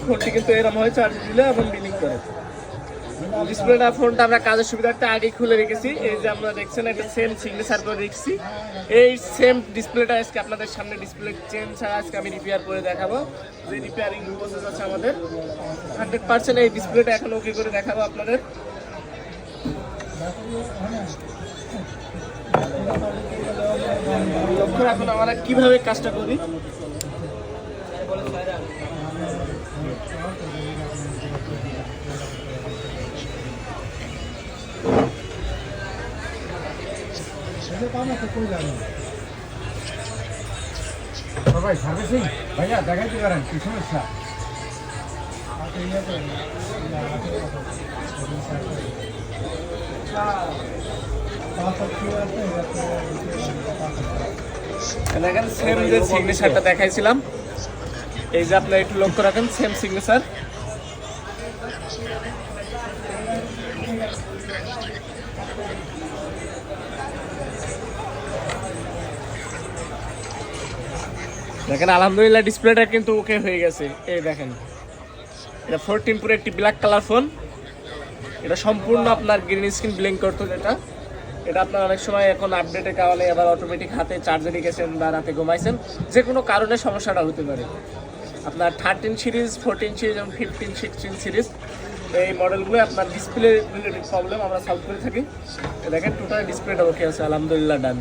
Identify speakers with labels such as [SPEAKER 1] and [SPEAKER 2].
[SPEAKER 1] ফোনটি কিন্তু এরকম হয় চার্জ দিলে এবং বিলিং করে। ডিসপ্লেটা ফোনটা আমরা কাজের সুবিধার্থে আগে খুলে রেখেছি। এই যে আমরা দেখছেন এটা সেম সিগনেচার করে রেখেছি। এই সেম ডিসপ্লেটা আজকে আপনাদের সামনে ডিসপ্লে চেঞ্জ ছাড়া আজকে আমি রিপেয়ার করে দেখাবো। যে রিপেয়ারিং প্রসেস আছে আমাদের 100% এই ডিসপ্লেটা এখন ওকে করে দেখাবো আপনাদের। লক্ষ্য রাখুন আমরা কিভাবে কাজটা করি।
[SPEAKER 2] সবাই সার্ভিসিং ভাইয়া দেখাইতে পারেন কি সমস্যা?
[SPEAKER 1] দেখেন সেম যে সিগনেচারটা দেখাইছিলাম, এই যে আপনারা একটু লক্ষ্য রাখেন সেম সিগনেচার। দেখেন আলহামদুলিল্লাহ ডিসপ্লেটা কিন্তু ওকে হয়ে গেছে। এই দেখেন এটা 14 Pro একটি ব্ল্যাক কালার ফোন। এটা সম্পূর্ণ আপনার গ্রিন স্ক্রিন ব্লিঙ্ক করতো যেটা, এটা আপনার অনেক সময় এখন আপডেটের কারণে আবার অটোমেটিক হাতে চার্জে গেছেন বা রাতে ঘুমাইছেন, যে কোনো কারণে সমস্যাটা হতে পারে। আপনার 13 সিরিজ, 14 সিরিজ এবং 15, 16 সিরিজ এই মডেলগুলো আপনার ডিসপ্লে রিলেটেড প্রবলেম আমরা সলভ করে থাকি। দেখেন টোটাল ডিসপ্লেটা ওকে আছে আলহামদুলিল্লাহ ডান।